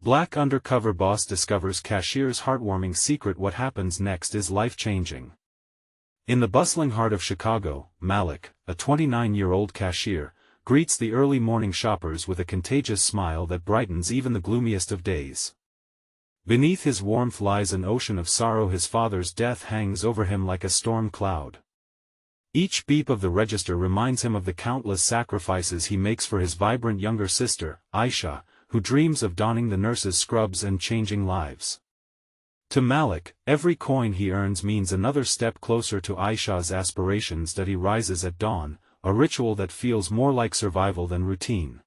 Black undercover boss discovers cashier's heartwarming secret. What happens next is life-changing. In the bustling heart of Chicago, Malik, a 29-year-old cashier, greets the early morning shoppers with a contagious smile that brightens even the gloomiest of days. Beneath his warmth lies an ocean of sorrow. His father's death hangs over him like a storm cloud. Each beep of the register reminds him of the countless sacrifices he makes for his vibrant younger sister, Ayesha, who dreams of donning the nurse's scrubs and changing lives. To Malik, every coin he earns means another step closer to Ayesha's aspirations. That he rises at dawn, a ritual that feels more like survival than routine.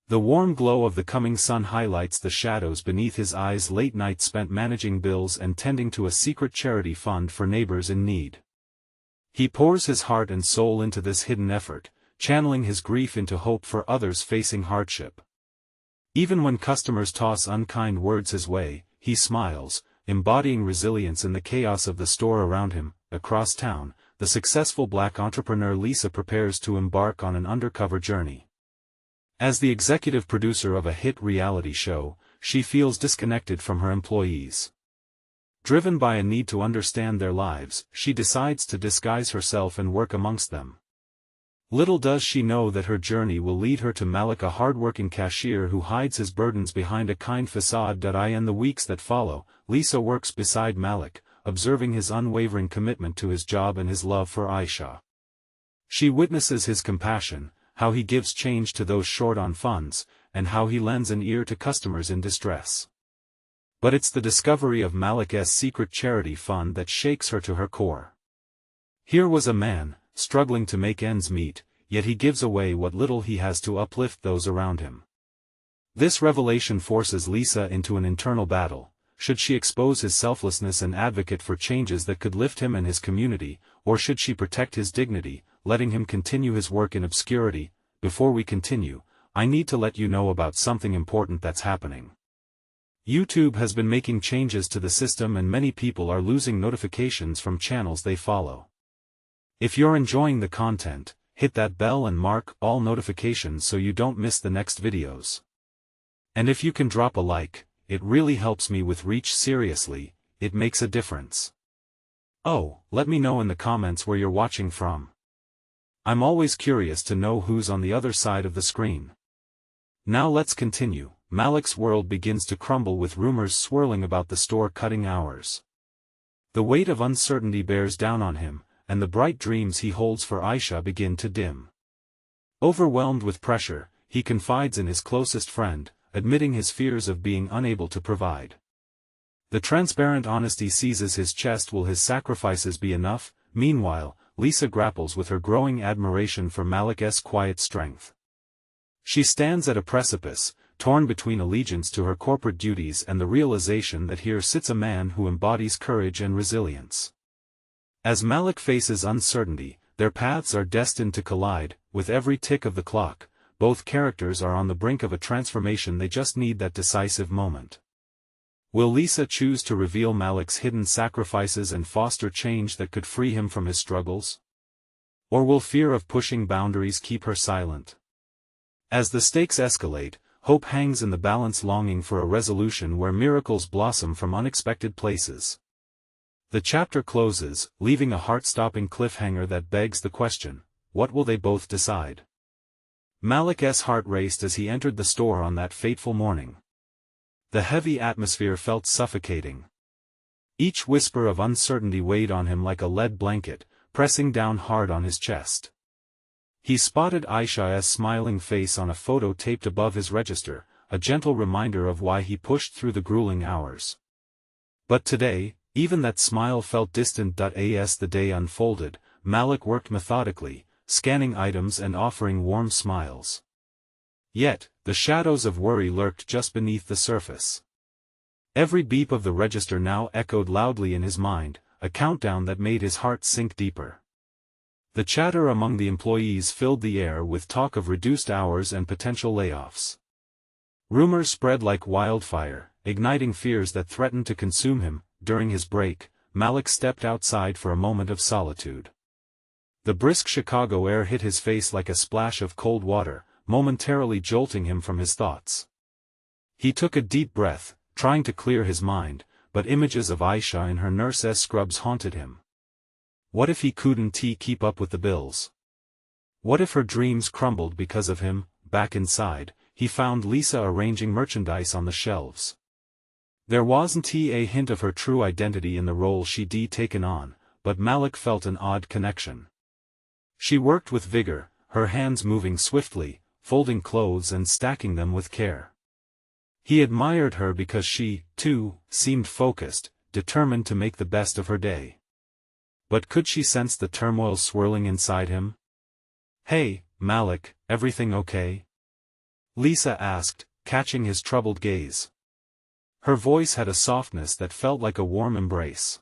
The warm glow of the coming sun highlights the shadows beneath his eyes. Late nights spent managing bills and tending to a secret charity fund for neighbors in need. He pours his heart and soul into this hidden effort, channeling his grief into hope for others facing hardship. Even when customers toss unkind words his way, he smiles, embodying resilience in the chaos of the store around him. Across town, the successful black entrepreneur Lisa prepares to embark on an undercover journey. As the executive producer of a hit reality show, she feels disconnected from her employees. Driven by a need to understand their lives, she decides to disguise herself and work amongst them. Little does she know that her journey will lead her to Malik, a hardworking cashier who hides his burdens behind a kind facade. In the weeks that follow, Lisa works beside Malik, observing his unwavering commitment to his job and his love for Ayesha. She witnesses his compassion, how he gives change to those short on funds, and how he lends an ear to customers in distress. But it's the discovery of Malik's secret charity fund that shakes her to her core. Here was a man, struggling to make ends meet, yet he gives away what little he has to uplift those around him. This revelation forces Lisa into an internal battle. Should she expose his selflessness and advocate for changes that could lift him and his community, or should she protect his dignity, letting him continue his work in obscurity? Before we continue, I need to let you know about something important that's happening. YouTube has been making changes to the system and many people are losing notifications from channels they follow. If you're enjoying the content, hit that bell and mark all notifications so you don't miss the next videos. And if you can drop a like, it really helps me with reach. Seriously, it makes a difference. Oh, let me know in the comments where you're watching from. I'm always curious to know who's on the other side of the screen. Now let's continue. Malik's world begins to crumble with rumors swirling about the store cutting hours. The weight of uncertainty bears down on him, and the bright dreams he holds for Ayesha begin to dim. Overwhelmed with pressure, he confides in his closest friend, admitting his fears of being unable to provide. The transparent honesty seizes his chest. Will his sacrifices be enough? Meanwhile, Lisa grapples with her growing admiration for Malik's quiet strength. She stands at a precipice, torn between allegiance to her corporate duties and the realization that here sits a man who embodies courage and resilience. As Malik faces uncertainty, their paths are destined to collide. With every tick of the clock, both characters are on the brink of a transformation. They just need that decisive moment. Will Lisa choose to reveal Malik's hidden sacrifices and foster change that could free him from his struggles? Or will fear of pushing boundaries keep her silent? As the stakes escalate, hope hangs in the balance, longing for a resolution where miracles blossom from unexpected places. The chapter closes, leaving a heart-stopping cliffhanger that begs the question, what will they both decide? Malik's heart raced as he entered the store on that fateful morning. The heavy atmosphere felt suffocating. Each whisper of uncertainty weighed on him like a lead blanket, pressing down hard on his chest. He spotted Ayesha's smiling face on a photo taped above his register, a gentle reminder of why he pushed through the grueling hours. But today, even that smile felt distant. As the day unfolded, Malik worked methodically, scanning items and offering warm smiles. Yet, the shadows of worry lurked just beneath the surface. Every beep of the register now echoed loudly in his mind, a countdown that made his heart sink deeper. The chatter among the employees filled the air with talk of reduced hours and potential layoffs. Rumors spread like wildfire, igniting fears that threatened to consume him. During his break, Malik stepped outside for a moment of solitude. The brisk Chicago air hit his face like a splash of cold water, momentarily jolting him from his thoughts. He took a deep breath, trying to clear his mind, but images of Ayesha in her nurse's scrubs haunted him. What if he couldn't keep up with the bills? What if her dreams crumbled because of him? Back inside, he found Lisa arranging merchandise on the shelves. There wasn't a hint of her true identity in the role she'd taken on, but Malik felt an odd connection. She worked with vigor, her hands moving swiftly, folding clothes and stacking them with care. He admired her because she, too, seemed focused, determined to make the best of her day. But could she sense the turmoil swirling inside him? "Hey, Malik, everything okay?" Lisa asked, catching his troubled gaze. Her voice had a softness that felt like a warm embrace.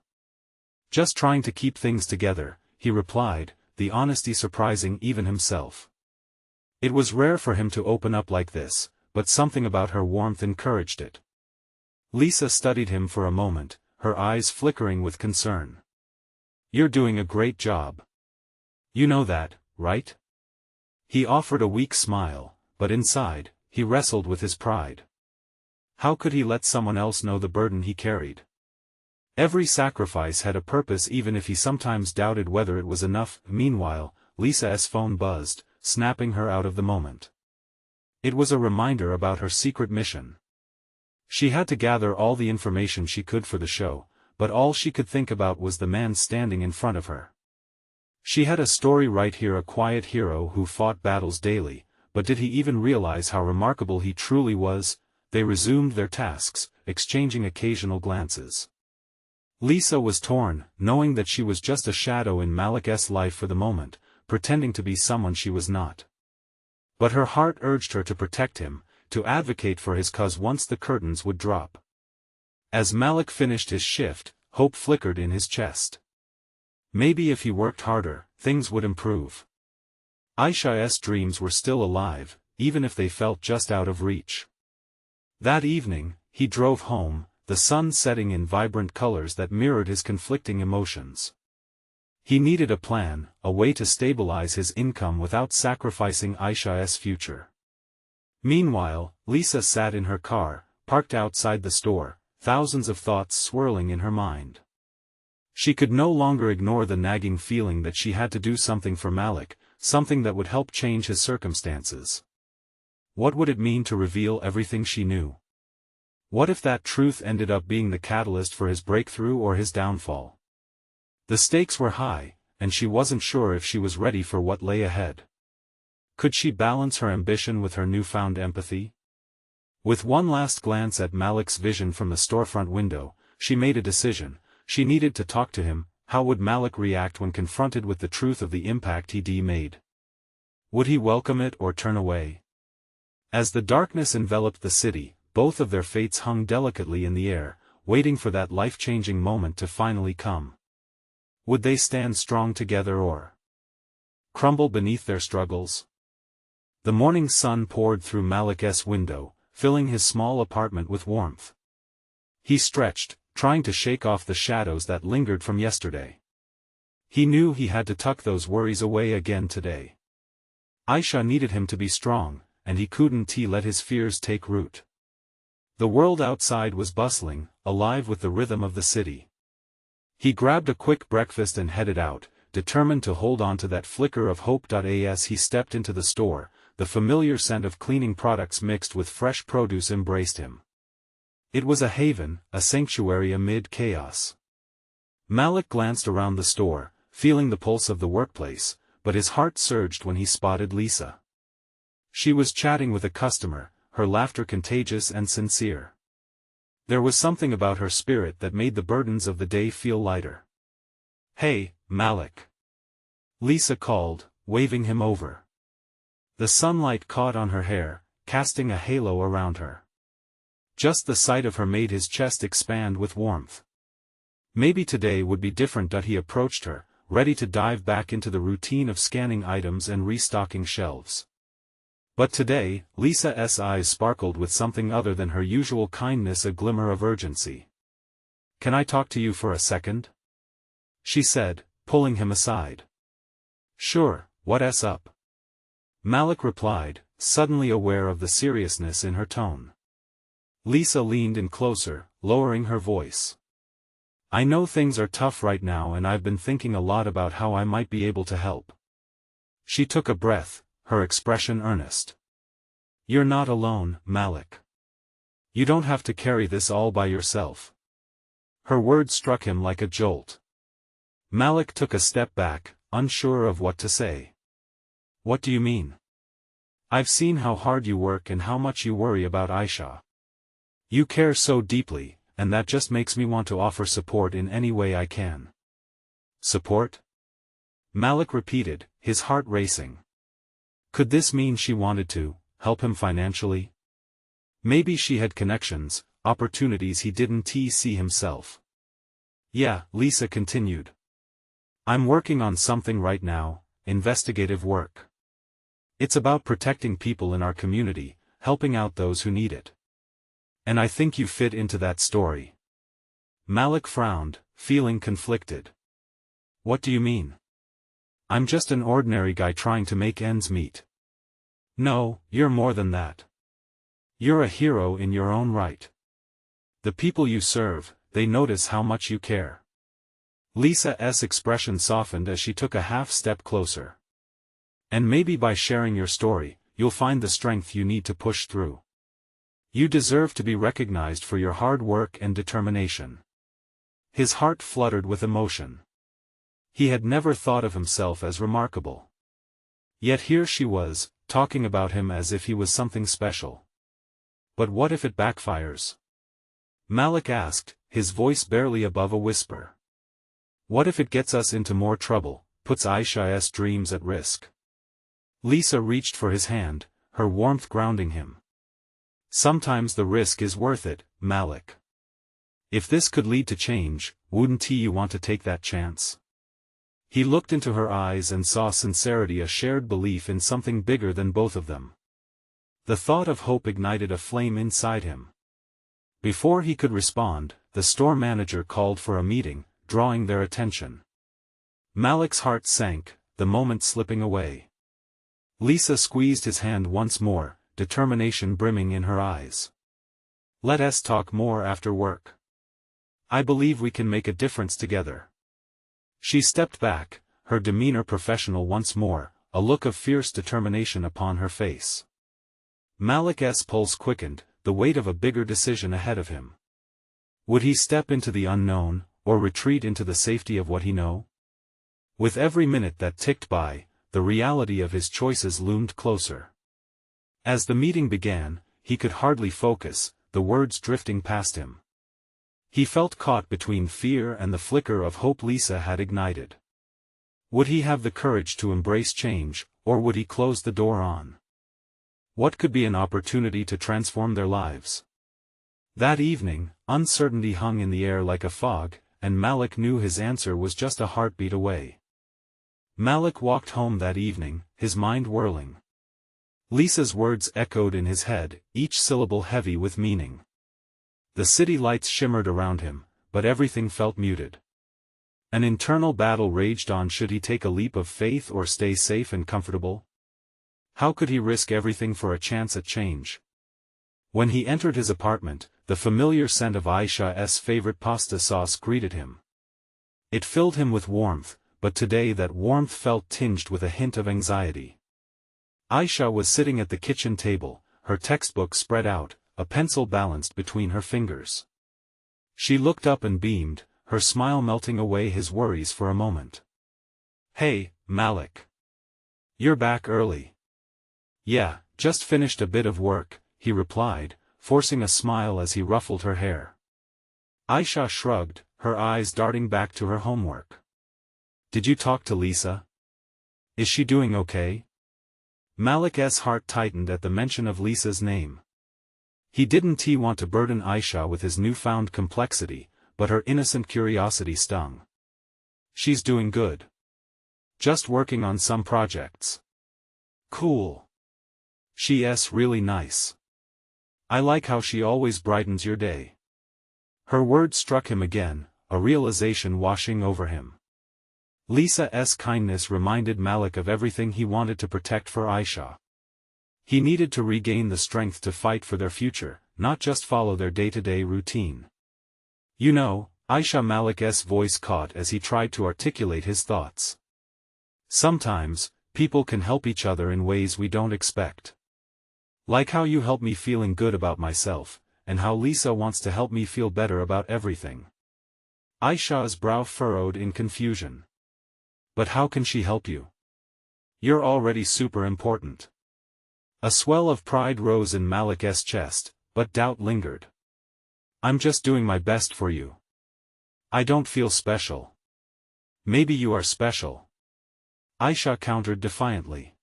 "Just trying to keep things together," he replied, the honesty surprising even himself. It was rare for him to open up like this, but something about her warmth encouraged it. Lisa studied him for a moment, her eyes flickering with concern. "You're doing a great job. You know that, right?" He offered a weak smile, but inside, he wrestled with his pride. How could he let someone else know the burden he carried? Every sacrifice had a purpose, even if he sometimes doubted whether it was enough. Meanwhile, Lisa's phone buzzed, snapping her out of the moment. It was a reminder about her secret mission. She had to gather all the information she could for the show, but all she could think about was the man standing in front of her. She had a story right here, a quiet hero who fought battles daily, but did he even realize how remarkable he truly was? They resumed their tasks, exchanging occasional glances. Lisa was torn, knowing that she was just a shadow in Malik's life for the moment, pretending to be someone she was not. But her heart urged her to protect him, to advocate for his cause once the curtains would drop. As Malik finished his shift, hope flickered in his chest. Maybe if he worked harder, things would improve. Ayesha's dreams were still alive, even if they felt just out of reach. That evening, he drove home, the sun setting in vibrant colors that mirrored his conflicting emotions. He needed a plan, a way to stabilize his income without sacrificing Ayesha's future. Meanwhile, Lisa sat in her car, parked outside the store, thousands of thoughts swirling in her mind. She could no longer ignore the nagging feeling that she had to do something for Malik, something that would help change his circumstances. What would it mean to reveal everything she knew? What if that truth ended up being the catalyst for his breakthrough or his downfall? The stakes were high, and she wasn't sure if she was ready for what lay ahead. Could she balance her ambition with her newfound empathy? With one last glance at Malik's vision from the storefront window, she made a decision. She needed to talk to him. How would Malik react when confronted with the truth of the impact he'd made? Would he welcome it or turn away? As the darkness enveloped the city, both of their fates hung delicately in the air, waiting for that life-changing moment to finally come. Would they stand strong together or crumble beneath their struggles? The morning sun poured through Malik's window, filling his small apartment with warmth. He stretched, trying to shake off the shadows that lingered from yesterday. He knew he had to tuck those worries away again today. Ayesha needed him to be strong, and he couldn't let his fears take root. The world outside was bustling, alive with the rhythm of the city. He grabbed a quick breakfast and headed out, determined to hold on to that flicker of hope. As he stepped into the store, the familiar scent of cleaning products mixed with fresh produce embraced him. It was a haven, a sanctuary amid chaos. Malik glanced around the store, feeling the pulse of the workplace, but his heart surged when he spotted Lisa. She was chatting with a customer, her laughter contagious and sincere. There was something about her spirit that made the burdens of the day feel lighter. "Hey, Malik," Lisa called, waving him over. The sunlight caught on her hair, casting a halo around her. Just the sight of her made his chest expand with warmth. Maybe today would be different. He approached her, ready to dive back into the routine of scanning items and restocking shelves. But today, Lisa's eyes sparkled with something other than her usual kindness, a glimmer of urgency. "Can I talk to you for a second?" she said, pulling him aside. "Sure, what's up?" Malik replied, suddenly aware of the seriousness in her tone. Lisa leaned in closer, lowering her voice. I know things are tough right now and I've been thinking a lot about how I might be able to help. She took a breath, her expression earnest. You're not alone, Malik. You don't have to carry this all by yourself. Her words struck him like a jolt. Malik took a step back, unsure of what to say. What do you mean? I've seen how hard you work and how much you worry about Ayesha. You care so deeply, and that just makes me want to offer support in any way I can. Support? Malik repeated, his heart racing. Could this mean she wanted to help him financially? Maybe she had connections, opportunities he didn't see himself. Yeah, Lisa continued. I'm working on something right now, investigative work. It's about protecting people in our community, helping out those who need it. And I think you fit into that story. Malik frowned, feeling conflicted. What do you mean? I'm just an ordinary guy trying to make ends meet. No, you're more than that. You're a hero in your own right. The people you serve, they notice how much you care. Lisa's expression softened as she took a half-step closer. And maybe by sharing your story, you'll find the strength you need to push through. You deserve to be recognized for your hard work and determination. His heart fluttered with emotion. He had never thought of himself as remarkable. Yet here she was, talking about him as if he was something special. But what if it backfires? Malik asked, his voice barely above a whisper. What if it gets us into more trouble, puts Ayesha's dreams at risk? Lisa reached for his hand, her warmth grounding him. Sometimes the risk is worth it, Malik. If this could lead to change, wouldn't you want to take that chance? He looked into her eyes and saw sincerity, a shared belief in something bigger than both of them. The thought of hope ignited a flame inside him. Before he could respond, the store manager called for a meeting, drawing their attention. Malik's heart sank, the moment slipping away. Lisa squeezed his hand once more, determination brimming in her eyes. Let us talk more after work. I believe we can make a difference together. She stepped back, her demeanor professional once more, a look of fierce determination upon her face. Malik's pulse quickened, the weight of a bigger decision ahead of him. Would he step into the unknown, or retreat into the safety of what he knew? With every minute that ticked by, the reality of his choices loomed closer. As the meeting began, he could hardly focus, the words drifting past him. He felt caught between fear and the flicker of hope Lisa had ignited. Would he have the courage to embrace change, or would he close the door on what could be an opportunity to transform their lives? That evening, uncertainty hung in the air like a fog, and Malik knew his answer was just a heartbeat away. Malik walked home that evening, his mind whirling. Lisa's words echoed in his head, each syllable heavy with meaning. The city lights shimmered around him, but everything felt muted. An internal battle raged on. Should he take a leap of faith or stay safe and comfortable? How could he risk everything for a chance at change? When he entered his apartment, the familiar scent of Ayesha's favorite pasta sauce greeted him. It filled him with warmth, but today that warmth felt tinged with a hint of anxiety. Ayesha was sitting at the kitchen table, her textbook spread out, a pencil balanced between her fingers. She looked up and beamed, her smile melting away his worries for a moment. Hey, Malik. You're back early. Yeah, just finished a bit of work, he replied, forcing a smile as he ruffled her hair. Ayesha shrugged, her eyes darting back to her homework. Did you talk to Lisa? Is she doing okay? Malik's heart tightened at the mention of Lisa's name. He didn't want to burden Ayesha with his newfound complexity, but her innocent curiosity stung. She's doing good. Just working on some projects. Cool. She's really nice. I like how she always brightens your day. Her words struck him again, a realization washing over him. Lisa's kindness reminded Malik of everything he wanted to protect for Ayesha. He needed to regain the strength to fight for their future, not just follow their day-to-day routine. You know, Ayesha, Malik's voice caught as he tried to articulate his thoughts. Sometimes, people can help each other in ways we don't expect. Like how you help me feeling good about myself, and how Lisa wants to help me feel better about everything. Ayesha's brow furrowed in confusion. But how can she help you? You're already super important. A swell of pride rose in Malik's chest, but doubt lingered. I'm just doing my best for you. I don't feel special. Maybe you are special. Ayesha countered defiantly.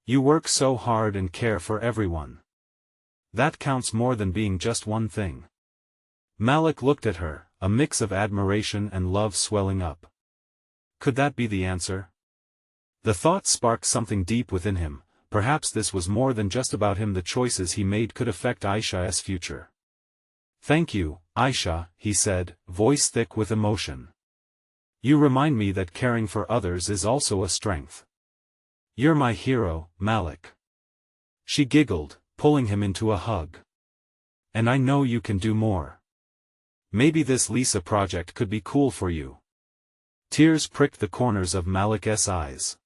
You work so hard and care for everyone. That counts more than being just one thing. Malik looked at her, a mix of admiration and love swelling up. Could that be the answer? The thought sparked something deep within him. Perhaps this was more than just about him. The choices he made could affect Ayesha's future. Thank you, Ayesha, he said, voice thick with emotion. You remind me that caring for others is also a strength. You're my hero, Malik. She giggled, pulling him into a hug. And I know you can do more. Maybe this Lisa project could be cool for you. Tears pricked the corners of Malik's eyes.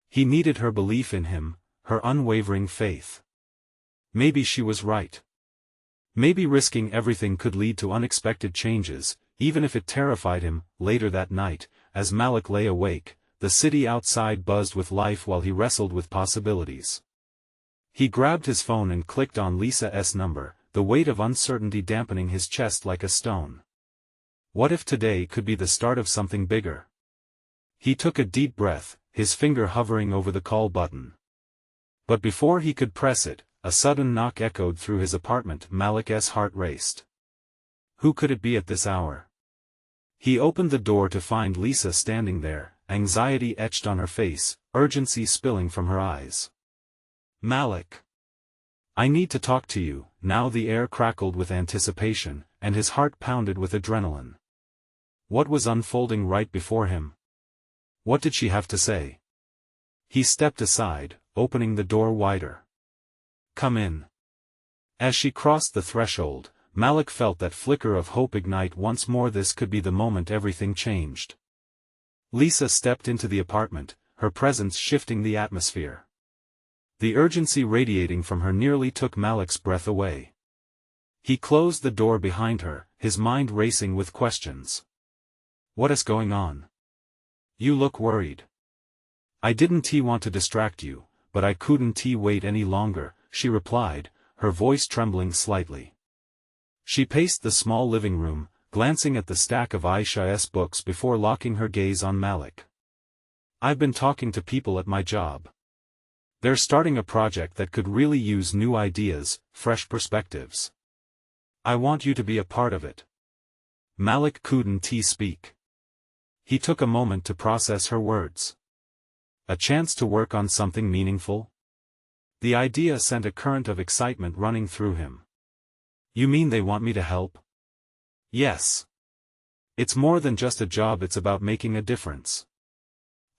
He needed her belief in him, her unwavering faith. Maybe she was right. Maybe risking everything could lead to unexpected changes, even if it terrified him. Later that night, as Malik lay awake, the city outside buzzed with life while he wrestled with possibilities. He grabbed his phone and clicked on Lisa's number, the weight of uncertainty dampening his chest like a stone. What if today could be the start of something bigger? He took a deep breath, his finger hovering over the call button. But before he could press it, a sudden knock echoed through his apartment. Malik's heart raced. Who could it be at this hour? He opened the door to find Lisa standing there, anxiety etched on her face, urgency spilling from her eyes. Malik. I need to talk to you. Now the air crackled with anticipation, and his heart pounded with adrenaline. What was unfolding right before him? What did she have to say? He stepped aside, opening the door wider. Come in. As she crossed the threshold, Malik felt that flicker of hope ignite once more. This could be the moment everything changed. Lisa stepped into the apartment, her presence shifting the atmosphere. The urgency radiating from her nearly took Malik's breath away. He closed the door behind her, his mind racing with questions. What is going on? You look worried. I didn't want to distract you, but I couldn't wait any longer, she replied, her voice trembling slightly. She paced the small living room, glancing at the stack of Ayesha's books before locking her gaze on Malik. I've been talking to people at my job. They're starting a project that could really use new ideas, fresh perspectives. I want you to be a part of it. Malik couldn't speak. He took a moment to process her words. A chance to work on something meaningful? The idea sent a current of excitement running through him. You mean they want me to help? Yes. It's more than just a job, it's about making a difference.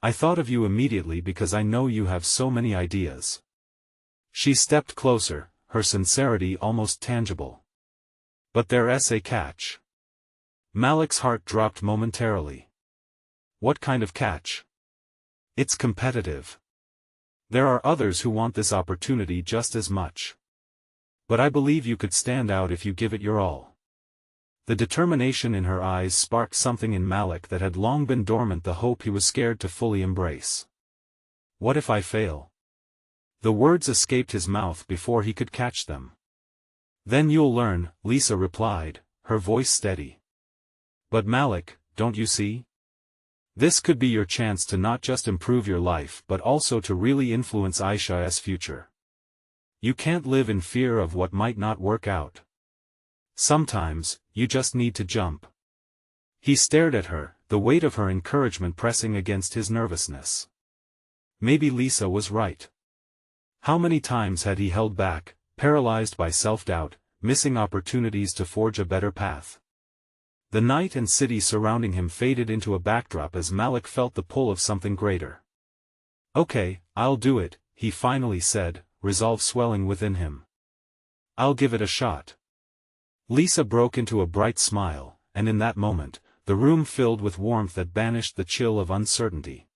I thought of you immediately because I know you have so many ideas. She stepped closer, her sincerity almost tangible. But there's a catch. Malik's heart dropped momentarily. What kind of catch? It's competitive. There are others who want this opportunity just as much. But I believe you could stand out if you give it your all. The determination in her eyes sparked something in Malik that had long been dormant, the hope he was scared to fully embrace. What if I fail? The words escaped his mouth before he could catch them. Then you'll learn, Lisa replied, her voice steady. But Malik, don't you see? This could be your chance to not just improve your life but also to really influence Ayesha's future. You can't live in fear of what might not work out. Sometimes, you just need to jump. He stared at her, the weight of her encouragement pressing against his nervousness. Maybe Lisa was right. How many times had he held back, paralyzed by self-doubt, missing opportunities to forge a better path? The night and city surrounding him faded into a backdrop as Malik felt the pull of something greater. Okay, I'll do it, he finally said, resolve swelling within him. I'll give it a shot. Lisa broke into a bright smile, and in that moment, the room filled with warmth that banished the chill of uncertainty.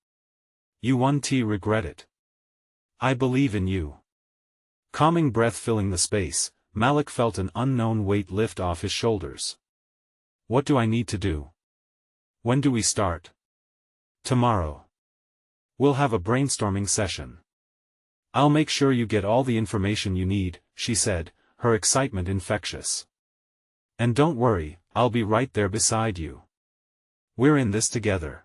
You won't regret it. I believe in you. Calming breath filling the space, Malik felt an unknown weight lift off his shoulders. What do I need to do? When do we start? Tomorrow. We'll have a brainstorming session. I'll make sure you get all the information you need, she said, her excitement infectious. And don't worry, I'll be right there beside you. We're in this together.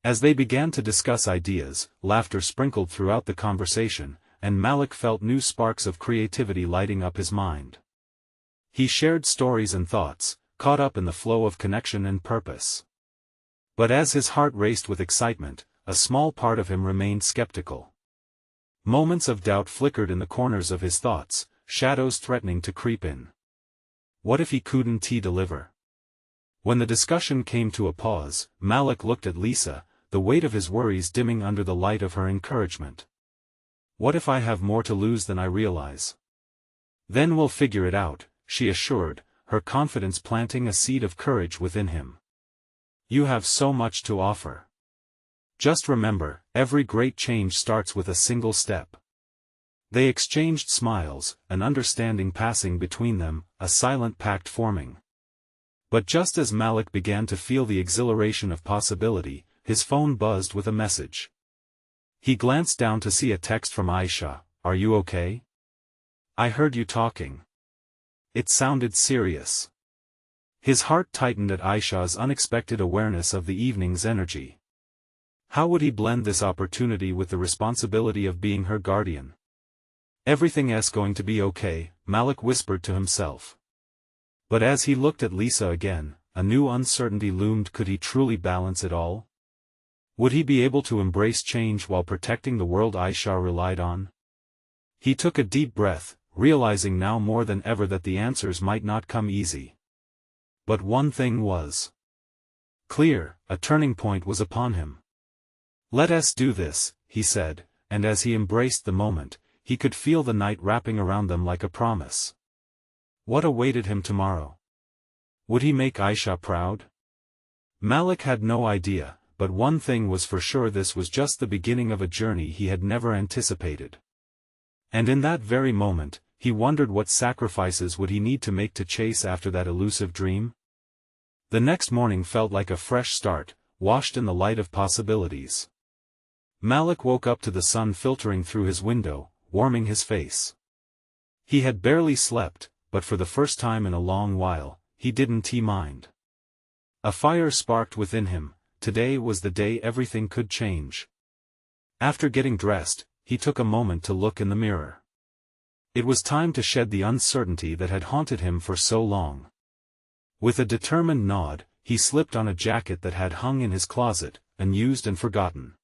As they began to discuss ideas, laughter sprinkled throughout the conversation, and Malik felt new sparks of creativity lighting up his mind. He shared stories and thoughts, caught up in the flow of connection and purpose. But as his heart raced with excitement, a small part of him remained skeptical. Moments of doubt flickered in the corners of his thoughts, shadows threatening to creep in. What if he couldn't deliver? When the discussion came to a pause, Malik looked at Lisa, the weight of his worries dimming under the light of her encouragement. What if I have more to lose than I realize? Then we'll figure it out, she assured, her confidence planting a seed of courage within him. You have so much to offer. Just remember, every great change starts with a single step. They exchanged smiles, an understanding passing between them, a silent pact forming. But just as Malik began to feel the exhilaration of possibility, his phone buzzed with a message. He glanced down to see a text from Ayesha. Are you okay? I heard you talking. It sounded serious. His heart tightened at Ayesha's unexpected awareness of the evening's energy. How would he blend this opportunity with the responsibility of being her guardian? Everything's going to be okay, Malik whispered to himself. But as he looked at Lisa again, a new uncertainty loomed. Could he truly balance it all? Would he be able to embrace change while protecting the world Ayesha relied on? He took a deep breath, realizing now more than ever that the answers might not come easy. But one thing was clear, a turning point was upon him. Let us do this, he said, and as he embraced the moment, he could feel the night wrapping around them like a promise. What awaited him tomorrow? Would he make Ayesha proud? Malik had no idea, but one thing was for sure: this was just the beginning of a journey he had never anticipated. And in that very moment, he wondered what sacrifices would he need to make to chase after that elusive dream? The next morning felt like a fresh start, washed in the light of possibilities. Malik woke up to the sun filtering through his window, warming his face. He had barely slept, but for the first time in a long while, he didn't mind. A fire sparked within him. Today was the day everything could change. After getting dressed, he took a moment to look in the mirror. It was time to shed the uncertainty that had haunted him for so long. With a determined nod, he slipped on a jacket that had hung in his closet, unused and forgotten.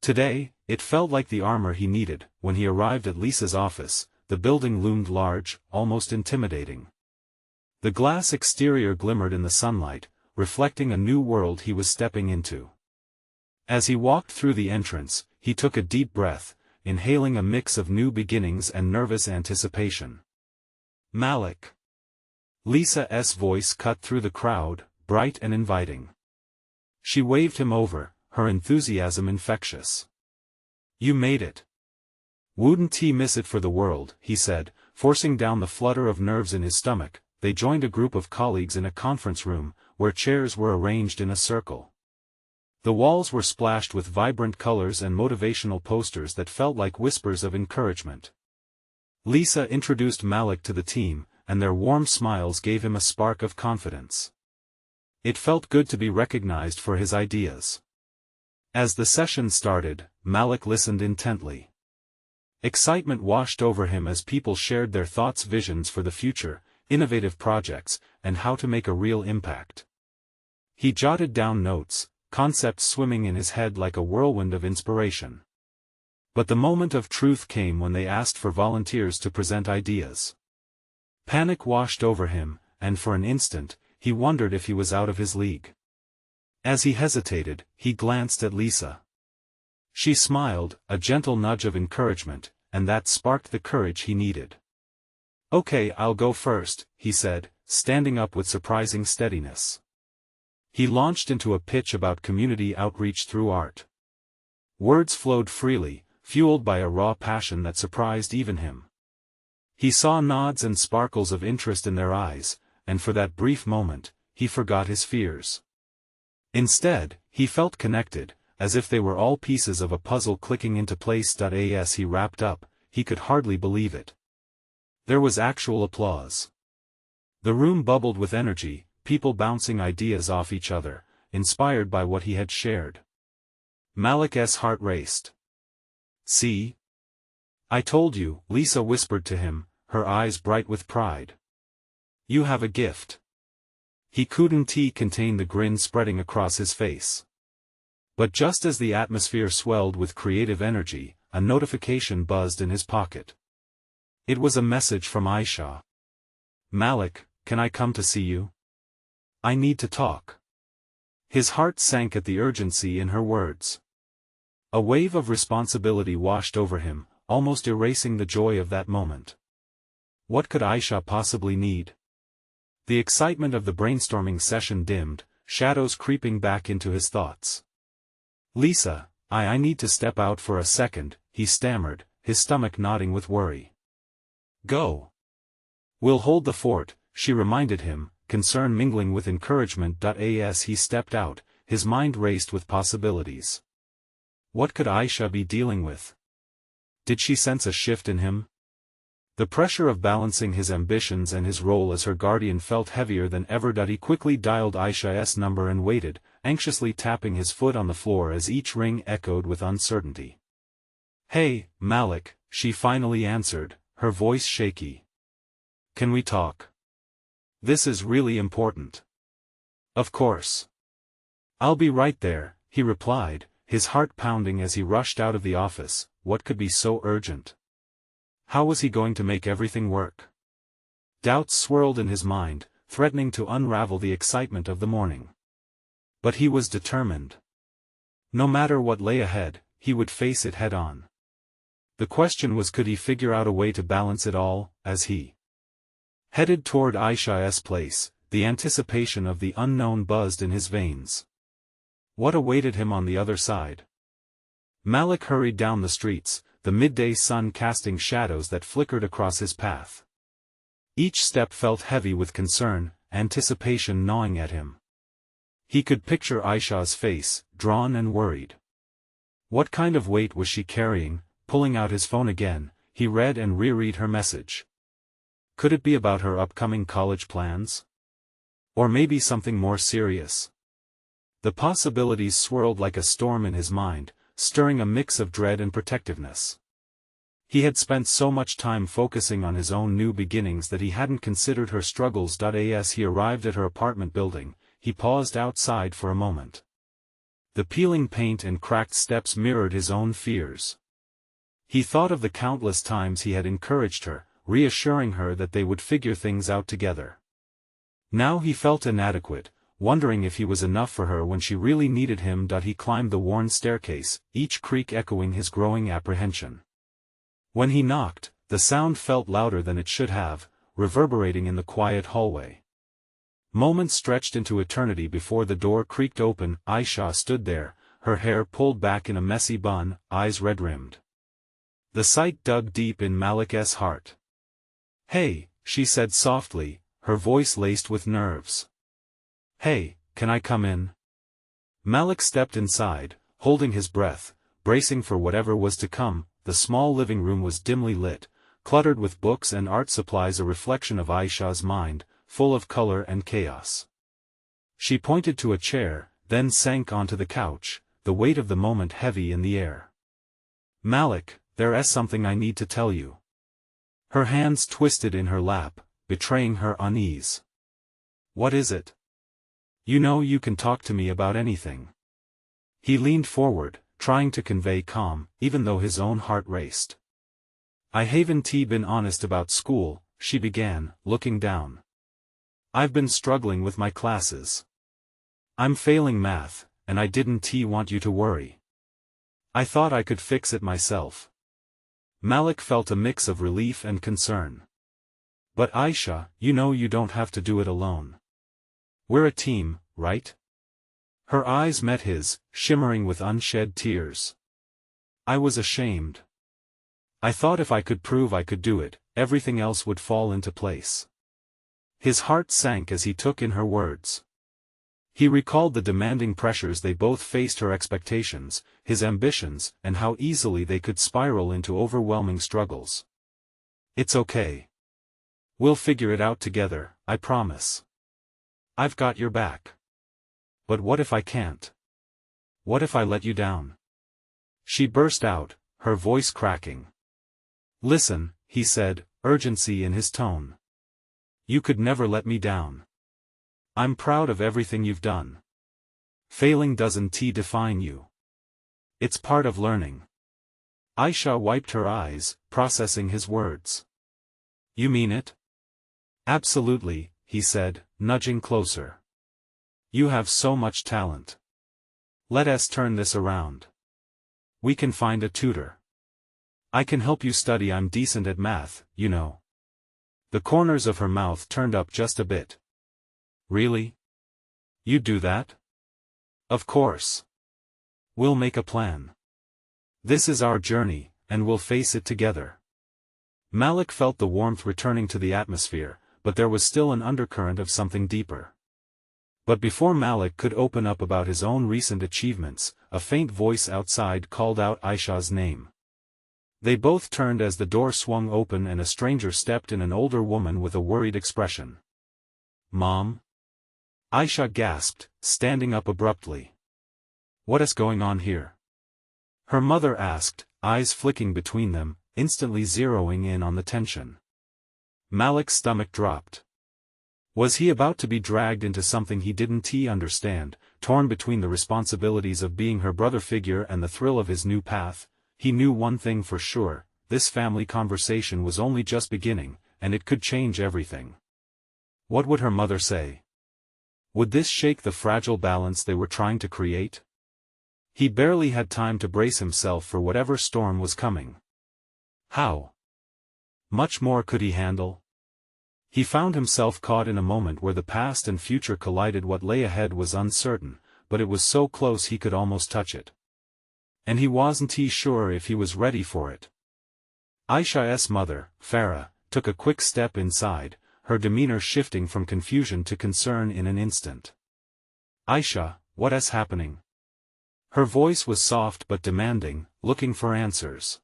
Today, it felt like the armor he needed. When he arrived at Lisa's office, the building loomed large, almost intimidating. The glass exterior glimmered in the sunlight, reflecting a new world he was stepping into. As he walked through the entrance, he took a deep breath, inhaling a mix of new beginnings and nervous anticipation. Malik. Lisa's voice cut through the crowd, bright and inviting. She waved him over, her enthusiasm infectious. You made it. Wouldn't he miss it for the world, he said, forcing down the flutter of nerves in his stomach. They joined a group of colleagues in a conference room, where chairs were arranged in a circle. The walls were splashed with vibrant colors and motivational posters that felt like whispers of encouragement. Lisa introduced Malik to the team, and their warm smiles gave him a spark of confidence. It felt good to be recognized for his ideas. As the session started, Malik listened intently. Excitement washed over him as people shared their thoughts, visions for the future, innovative projects, and how to make a real impact. He jotted down notes, concepts swimming in his head like a whirlwind of inspiration. But the moment of truth came when they asked for volunteers to present ideas. Panic washed over him, and for an instant, he wondered if he was out of his league. As he hesitated, he glanced at Lisa. She smiled, a gentle nudge of encouragement, and that sparked the courage he needed. Okay, I'll go first, he said, standing up with surprising steadiness. He launched into a pitch about community outreach through art. Words flowed freely, fueled by a raw passion that surprised even him. He saw nods and sparkles of interest in their eyes, and for that brief moment, he forgot his fears. Instead, he felt connected, as if they were all pieces of a puzzle clicking into place. As he wrapped up, he could hardly believe it. There was actual applause. The room bubbled with energy, people bouncing ideas off each other, inspired by what he had shared. Malik's heart raced. See? I told you, Lisa whispered to him, her eyes bright with pride. You have a gift. He couldn't contain the grin spreading across his face. But just as the atmosphere swelled with creative energy, a notification buzzed in his pocket. It was a message from Ayesha. Malik, can I come to see you? I need to talk. His heart sank at the urgency in her words. A wave of responsibility washed over him, almost erasing the joy of that moment. What could Ayesha possibly need? The excitement of the brainstorming session dimmed, shadows creeping back into his thoughts. Lisa, I need to step out for a second, he stammered, his stomach knotting with worry. Go. We'll hold the fort, she reminded him, concern mingling with encouragement. As he stepped out, his mind raced with possibilities. What could Ayesha be dealing with? Did she sense a shift in him? The pressure of balancing his ambitions and his role as her guardian felt heavier than ever. He quickly dialed Ayesha's number and waited, anxiously tapping his foot on the floor as each ring echoed with uncertainty. Hey, Malik, she finally answered, her voice shaky. Can we talk? This is really important. Of course. I'll be right there, he replied, his heart pounding as he rushed out of the office. What could be so urgent? How was he going to make everything work? Doubts swirled in his mind, threatening to unravel the excitement of the morning. But he was determined. No matter what lay ahead, he would face it head-on. The question was, could he figure out a way to balance it all, as he headed toward Ayesha's place, the anticipation of the unknown buzzed in his veins. What awaited him on the other side? Malik hurried down the streets, the midday sun casting shadows that flickered across his path. Each step felt heavy with concern, anticipation gnawing at him. He could picture Ayesha's face, drawn and worried. What kind of weight was she carrying? Pulling out his phone again, he read and reread her message. Could it be about her upcoming college plans? Or maybe something more serious? The possibilities swirled like a storm in his mind, stirring a mix of dread and protectiveness. He had spent so much time focusing on his own new beginnings that he hadn't considered her struggles. As he arrived at her apartment building, he paused outside for a moment. The peeling paint and cracked steps mirrored his own fears. He thought of the countless times he had encouraged her, reassuring her that they would figure things out together. Now he felt inadequate, wondering if he was enough for her when she really needed him. He climbed the worn staircase, each creak echoing his growing apprehension. When he knocked, the sound felt louder than it should have, reverberating in the quiet hallway. Moments stretched into eternity before the door creaked open. Ayesha stood there, her hair pulled back in a messy bun, eyes red-rimmed. The sight dug deep in Malik's heart. Hey, she said softly, her voice laced with nerves. Hey, can I come in? Malik stepped inside, holding his breath, bracing for whatever was to come. The small living room was dimly lit, cluttered with books and art supplies, a reflection of Ayesha's mind, full of color and chaos. She pointed to a chair, then sank onto the couch, the weight of the moment heavy in the air. Malik, there is something I need to tell you. Her hands twisted in her lap, betraying her unease. What is it? You know you can talk to me about anything. He leaned forward, trying to convey calm, even though his own heart raced. I haven't been honest about school, she began, looking down. I've been struggling with my classes. I'm failing math, and I didn't want you to worry. I thought I could fix it myself. Malik felt a mix of relief and concern. But Ayesha, you know you don't have to do it alone. We're a team, right? Her eyes met his, shimmering with unshed tears. I was ashamed. I thought if I could prove I could do it, everything else would fall into place. His heart sank as he took in her words. He recalled the demanding pressures they both faced, her expectations, his ambitions, and how easily they could spiral into overwhelming struggles. It's okay. We'll figure it out together, I promise. I've got your back. But what if I can't? What if I let you down? She burst out, her voice cracking. Listen, he said, urgency in his tone. You could never let me down. I'm proud of everything you've done. Failing doesn't define you. It's part of learning. Ayesha wiped her eyes, processing his words. You mean it? Absolutely, he said, nudging closer. You have so much talent. Let us turn this around. We can find a tutor. I can help you study. I'm decent at math, you know. The corners of her mouth turned up just a bit. Really? You'd do that? Of course. We'll make a plan. This is our journey, and we'll face it together. Malik felt the warmth returning to the atmosphere, but there was still an undercurrent of something deeper. But before Malik could open up about his own recent achievements, a faint voice outside called out Ayesha's name. They both turned as the door swung open and a stranger stepped in, an older woman with a worried expression. Mom? Ayesha gasped, standing up abruptly. What is going on here? Her mother asked, eyes flicking between them, instantly zeroing in on the tension. Malik's stomach dropped. Was he about to be dragged into something he didn't understand, torn between the responsibilities of being her brother figure and the thrill of his new path? He knew one thing for sure, this family conversation was only just beginning, and it could change everything. What would her mother say? Would this shake the fragile balance they were trying to create? He barely had time to brace himself for whatever storm was coming. How much more could he handle? He found himself caught in a moment where the past and future collided. What lay ahead was uncertain, but it was so close he could almost touch it. And he wasn't sure if he was ready for it. Ayesha's mother, Farah, took a quick step inside, her demeanor shifting from confusion to concern in an instant. Ayesha, what is happening? Her voice was soft but demanding, looking for answers.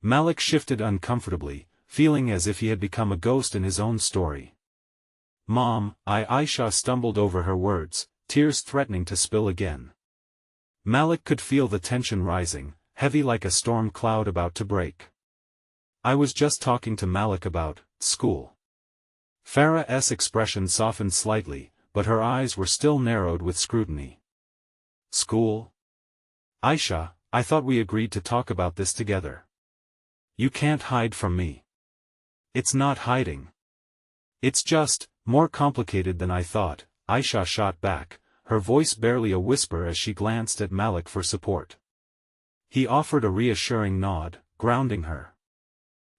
Malik shifted uncomfortably, feeling as if he had become a ghost in his own story. Mom, Ayesha stumbled over her words, tears threatening to spill again. Malik could feel the tension rising, heavy like a storm cloud about to break. I was just talking to Malik about school. Farah's expression softened slightly, but her eyes were still narrowed with scrutiny. School? Ayesha, I thought we agreed to talk about this together. You can't hide from me. It's not hiding. It's just more complicated than I thought, Ayesha shot back, her voice barely a whisper as she glanced at Malik for support. He offered a reassuring nod, grounding her.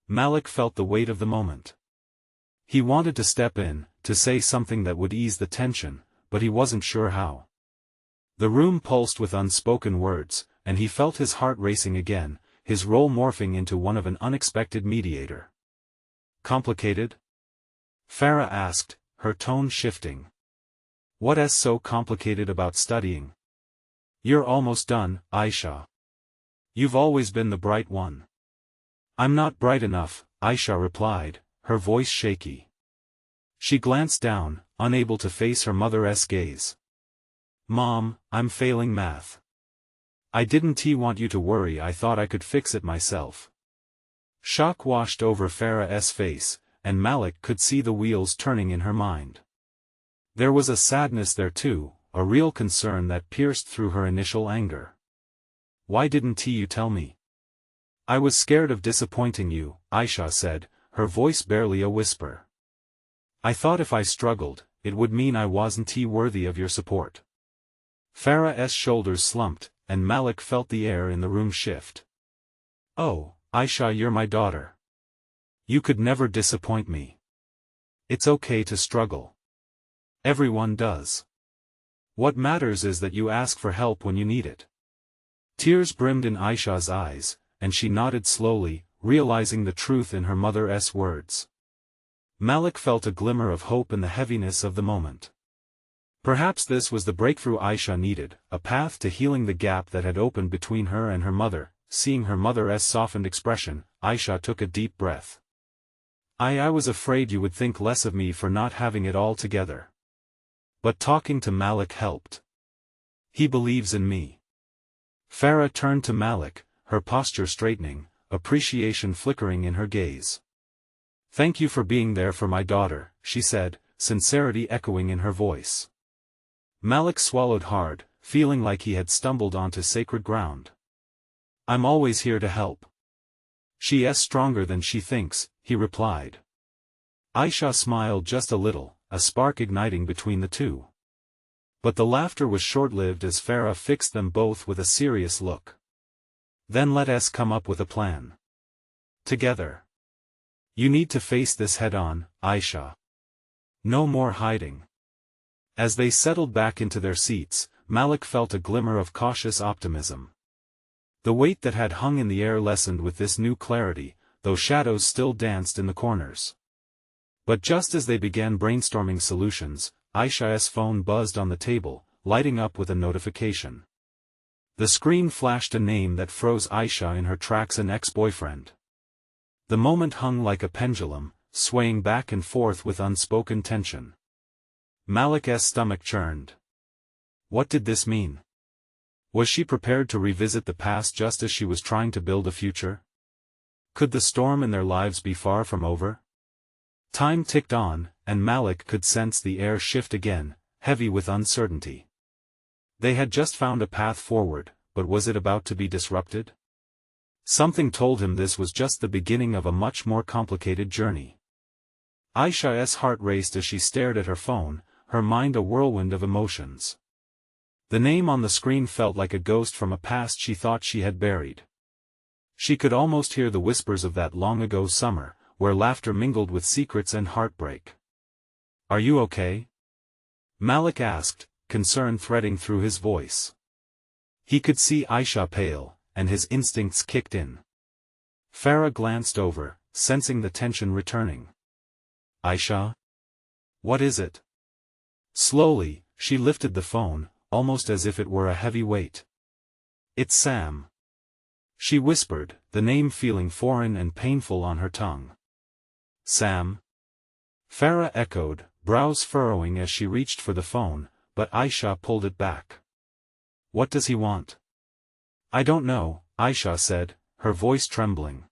Malik felt the weight of the moment. He wanted to step in, to say something that would ease the tension, but he wasn't sure how. The room pulsed with unspoken words, and he felt his heart racing again, his role morphing into one of an unexpected mediator. Complicated? Farah asked, her tone shifting. What is so complicated about studying? You're almost done, Ayesha. You've always been the bright one. I'm not bright enough, Ayesha replied, her voice shaky. She glanced down, unable to face her mother's gaze. Mom, I'm failing math. I didn't want you to worry. I thought I could fix it myself. Shock washed over Farah's face, and Malik could see the wheels turning in her mind. There was a sadness there too, a real concern that pierced through her initial anger. Why didn't you tell me? I was scared of disappointing you, Ayesha said, her voice barely a whisper. I thought if I struggled, it would mean I wasn't worthy of your support. Farah's shoulders slumped, and Malik felt the air in the room shift. Oh, Ayesha, you're my daughter. You could never disappoint me. It's okay to struggle. Everyone does. What matters is that you ask for help when you need it. Tears brimmed in Ayesha's eyes, and she nodded slowly, realizing the truth in her mother's words. Malik felt a glimmer of hope in the heaviness of the moment. Perhaps this was the breakthrough Ayesha needed, a path to healing the gap that had opened between her and her mother. Seeing her mother's softened expression, Ayesha took a deep breath. I was afraid you would think less of me for not having it all together. But talking to Malik helped. He believes in me. Farah turned to Malik, her posture straightening, appreciation flickering in her gaze. Thank you for being there for my daughter, she said, sincerity echoing in her voice. Malik swallowed hard, feeling like he had stumbled onto sacred ground. I'm always here to help. She's stronger than she thinks, he replied. Ayesha smiled just a little, a spark igniting between the two. But the laughter was short-lived as Farah fixed them both with a serious look. Then let us come up with a plan. Together. You need to face this head-on, Ayesha. No more hiding. As they settled back into their seats, Malik felt a glimmer of cautious optimism. The weight that had hung in the air lessened with this new clarity, though shadows still danced in the corners. But just as they began brainstorming solutions, Ayesha's phone buzzed on the table, lighting up with a notification. The screen flashed a name that froze Ayesha in her tracks: an ex-boyfriend. The moment hung like a pendulum, swaying back and forth with unspoken tension. Malik's stomach churned. What did this mean? Was she prepared to revisit the past just as she was trying to build a future? Could the storm in their lives be far from over? Time ticked on, and Malik could sense the air shift again, heavy with uncertainty. They had just found a path forward, but was it about to be disrupted? Something told him this was just the beginning of a much more complicated journey. Ayesha's heart raced as she stared at her phone, her mind a whirlwind of emotions. The name on the screen felt like a ghost from a past she thought she had buried. She could almost hear the whispers of that long-ago summer, where laughter mingled with secrets and heartbreak. Are you okay? Malik asked, concern threading through his voice. He could see Ayesha pale, and his instincts kicked in. Farah glanced over, sensing the tension returning. Ayesha? What is it? Slowly, she lifted the phone, almost as if it were a heavy weight. It's Sam. She whispered, the name feeling foreign and painful on her tongue. Sam? Farah echoed, brows furrowing as she reached for the phone, but Ayesha pulled it back. What does he want? I don't know, Ayesha said, her voice trembling.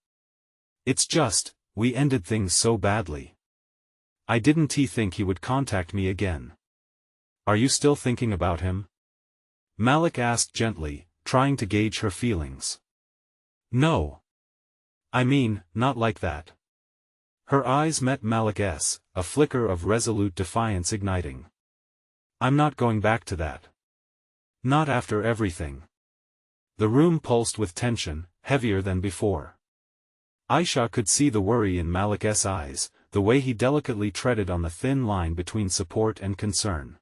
It's just, we ended things so badly. I didn't think he would contact me again. Are you still thinking about him? Malik asked gently, trying to gauge her feelings. No. I mean, not like that. Her eyes met Malik's, a flicker of resolute defiance igniting. I'm not going back to that. Not after everything. The room pulsed with tension, heavier than before. Ayesha could see the worry in Malik's eyes, the way he delicately treaded on the thin line between support and concern.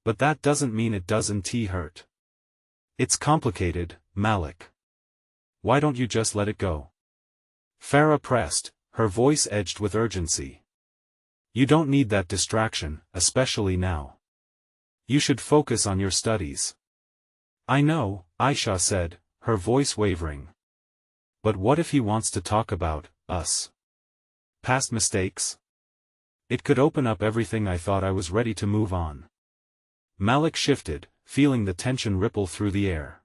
But that doesn't mean it doesn't hurt. It's complicated, Malik. Why don't you just let it go? Farah pressed, her voice edged with urgency. You don't need that distraction, especially now. You should focus on your studies. I know, Ayesha said, her voice wavering. But what if he wants to talk about us? Past mistakes? It could open up everything. I thought I was ready to move on. Malik shifted, feeling the tension ripple through the air.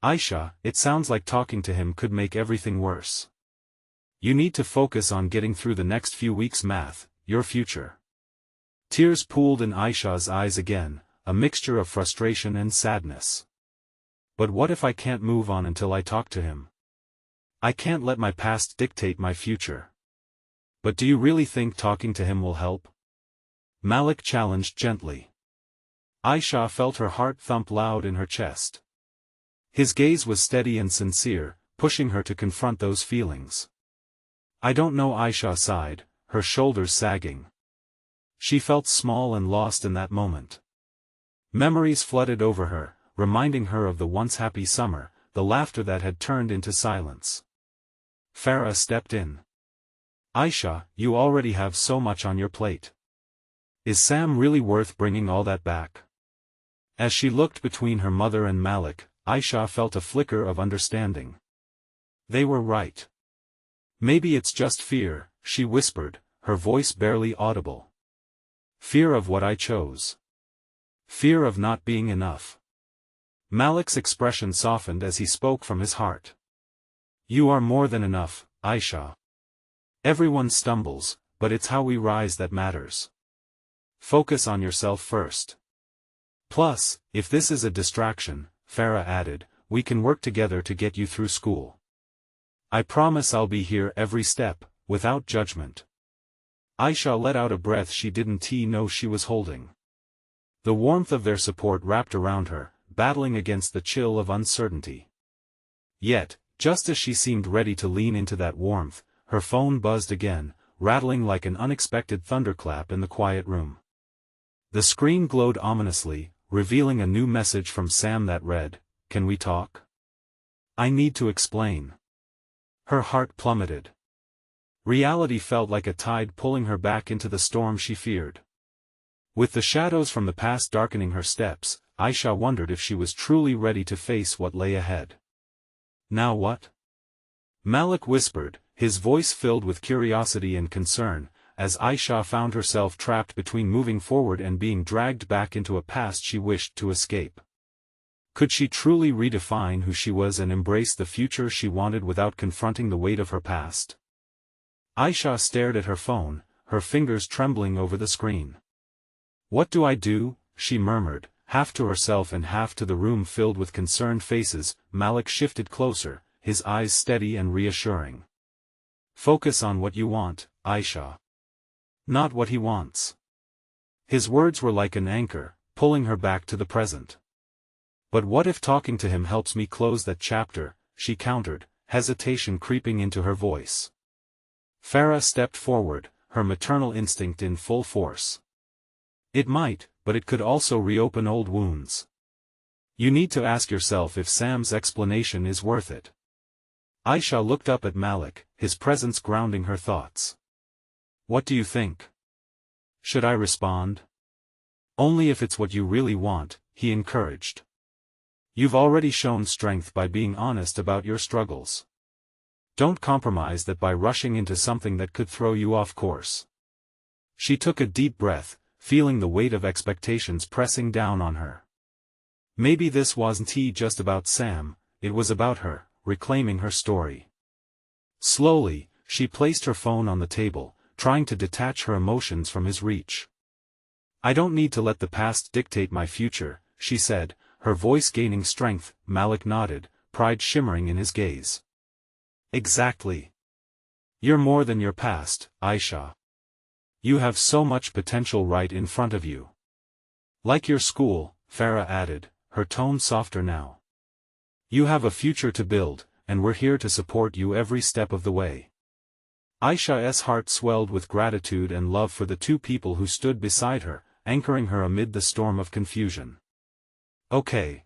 Ayesha, it sounds like talking to him could make everything worse. You need to focus on getting through the next few weeks. Math, your future. Tears pooled in Ayesha's eyes again, a mixture of frustration and sadness. But what if I can't move on until I talk to him? I can't let my past dictate my future. But do you really think talking to him will help? Malik challenged gently. Ayesha felt her heart thump loud in her chest. His gaze was steady and sincere, pushing her to confront those feelings. I don't know. Ayesha sighed, her shoulders sagging. She felt small and lost in that moment. Memories flooded over her, reminding her of the once happy summer, the laughter that had turned into silence. Farah stepped in. "Ayesha, you already have so much on your plate. Is Sam really worth bringing all that back?" As she looked between her mother and Malik, Ayesha felt a flicker of understanding. They were right. "Maybe it's just fear," she whispered, her voice barely audible. "Fear of what I chose. Fear of not being enough." Malik's expression softened as he spoke from his heart. "You are more than enough, Ayesha. Everyone stumbles, but it's how we rise that matters. Focus on yourself first. Plus, if this is a distraction," Farah added, "we can work together to get you through school. I promise I'll be here every step, without judgment." Ayesha let out a breath she didn't know she was holding. The warmth of their support wrapped around her, battling against the chill of uncertainty. Yet, just as she seemed ready to lean into that warmth, her phone buzzed again, rattling like an unexpected thunderclap in the quiet room. The screen glowed ominously, revealing a new message from Sam that read, "Can we talk? I need to explain." Her heart plummeted. Reality felt like a tide pulling her back into the storm she feared. With the shadows from the past darkening her steps, Ayesha wondered if she was truly ready to face what lay ahead. "Now what?" Malik whispered, his voice filled with curiosity and concern, as Ayesha found herself trapped between moving forward and being dragged back into a past she wished to escape. Could she truly redefine who she was and embrace the future she wanted without confronting the weight of her past? Ayesha stared at her phone, her fingers trembling over the screen. "What do I do?" she murmured, half to herself and half to the room filled with concerned faces. Malik shifted closer, his eyes steady and reassuring. "Focus on what you want, Ayesha. Not what he wants." His words were like an anchor, pulling her back to the present. "But what if talking to him helps me close that chapter?" she countered, hesitation creeping into her voice. Farah stepped forward, her maternal instinct in full force. "It might, but it could also reopen old wounds. You need to ask yourself if Sam's explanation is worth it." Ayesha looked up at Malik, his presence grounding her thoughts. "What do you think? Should I respond?" "Only if it's what you really want," he encouraged. "You've already shown strength by being honest about your struggles. Don't compromise that by rushing into something that could throw you off course." She took a deep breath, feeling the weight of expectations pressing down on her. Maybe this wasn't just about Sam, it was about her, reclaiming her story. Slowly, she placed her phone on the table, trying to detach her emotions from his reach. "I don't need to let the past dictate my future," she said, her voice gaining strength. Malik nodded, pride shimmering in his gaze. "Exactly. You're more than your past, Ayesha. You have so much potential right in front of you. Like your school," Farah added, her tone softer now. "You have a future to build, and we're here to support you every step of the way." Ayesha's heart swelled with gratitude and love for the two people who stood beside her, anchoring her amid the storm of confusion. "Okay.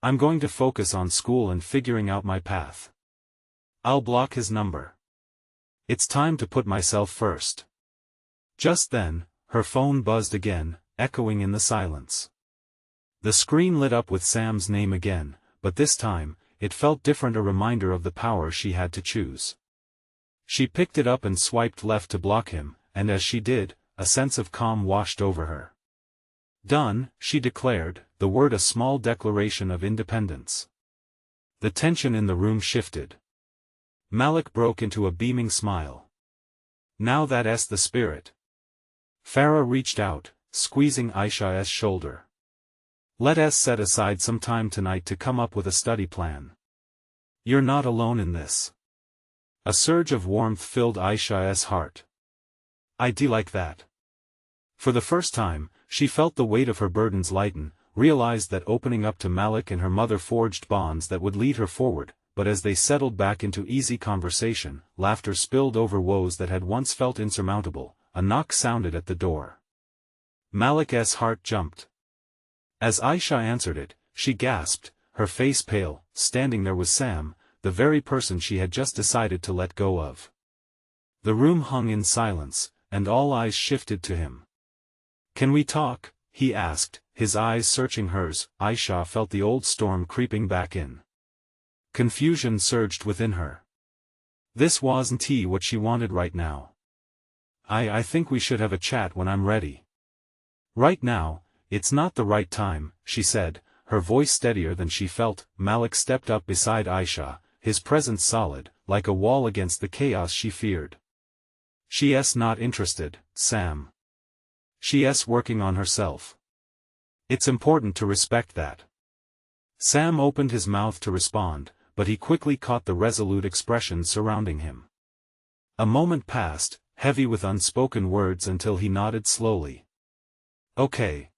I'm going to focus on school and figuring out my path. I'll block his number. It's time to put myself first." Just then, her phone buzzed again, echoing in the silence. The screen lit up with Sam's name again, but this time, it felt different, a reminder of the power she had to choose. She picked it up and swiped left to block him, and as she did, a sense of calm washed over her. "Done," she declared, the word a small declaration of independence. The tension in the room shifted. Malik broke into a beaming smile. "Now that's the spirit." Farah reached out, squeezing Ayesha's shoulder. "Let's set aside some time tonight to come up with a study plan. You're not alone in this." A surge of warmth filled Ayesha's heart. "I'd like that." For the first time, she felt the weight of her burdens lighten, realized that opening up to Malik and her mother forged bonds that would lead her forward, but as they settled back into easy conversation, laughter spilled over woes that had once felt insurmountable. A knock sounded at the door. Malik's heart jumped. As Ayesha answered it, she gasped, her face pale. Standing there was Sam, the very person she had just decided to let go of. The room hung in silence, and all eyes shifted to him. "Can we talk?" he asked, his eyes searching hers. Ayesha felt the old storm creeping back in. Confusion surged within her. This wasn't what she wanted right now. I think we should have a chat when I'm ready. Right now, it's not the right time," she said, her voice steadier than she felt. Malik stepped up beside Ayesha, his presence solid, like a wall against the chaos she feared. "She's not interested, Sam. She's working on herself. It's important to respect that." Sam opened his mouth to respond, but he quickly caught the resolute expression surrounding him. A moment passed, heavy with unspoken words, until he nodded slowly. "Okay.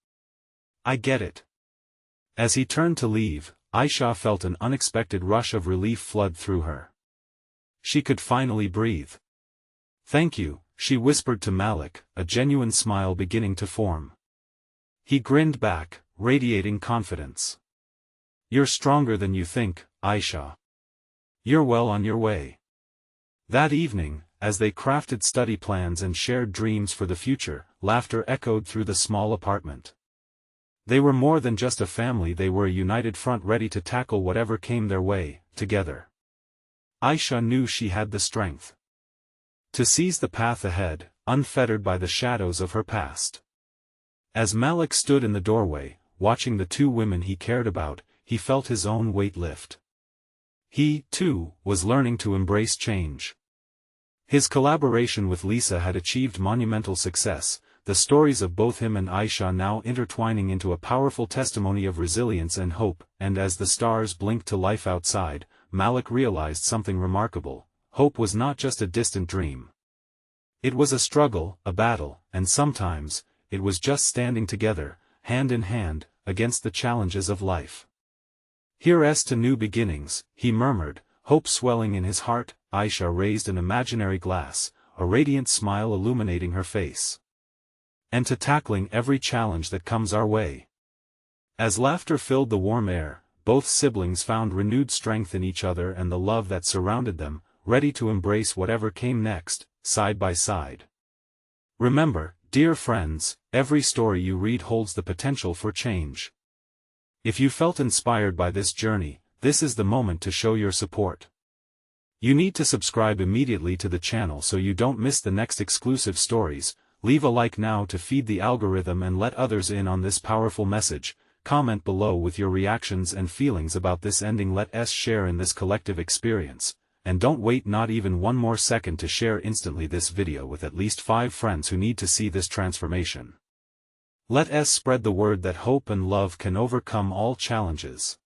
I get it." As he turned to leave, Ayesha felt an unexpected rush of relief flood through her. She could finally breathe. "Thank you," she whispered to Malik, a genuine smile beginning to form. He grinned back, radiating confidence. "You're stronger than you think, Ayesha. You're well on your way." That evening, as they crafted study plans and shared dreams for the future, laughter echoed through the small apartment. They were more than just a family, they were a united front ready to tackle whatever came their way, together. Ayesha knew she had the strength to seize the path ahead, unfettered by the shadows of her past. As Malik stood in the doorway, watching the two women he cared about, he felt his own weight lift. He, too, was learning to embrace change. His collaboration with Lisa had achieved monumental success, the stories of both him and Ayesha now intertwining into a powerful testimony of resilience and hope. And as the stars blinked to life outside, Malik realized something remarkable. Hope was not just a distant dream. It was a struggle, a battle, and sometimes, it was just standing together, hand in hand, against the challenges of life. "Here's to new beginnings," he murmured, hope swelling in his heart. Ayesha raised an imaginary glass, a radiant smile illuminating her face. "And to tackling every challenge that comes our way." As laughter filled the warm air, both siblings found renewed strength in each other and the love that surrounded them, ready to embrace whatever came next, side by side. Remember, dear friends, every story you read holds the potential for change. If you felt inspired by this journey, this is the moment to show your support. You need to subscribe immediately to the channel so you don't miss the next exclusive stories. Leave a like now to feed the algorithm and let others in on this powerful message. Comment below with your reactions and feelings about this ending. Let us share in this collective experience. And don't wait not even one more second to share instantly this video with at least 5 friends who need to see this transformation. Let us spread the word that hope and love can overcome all challenges.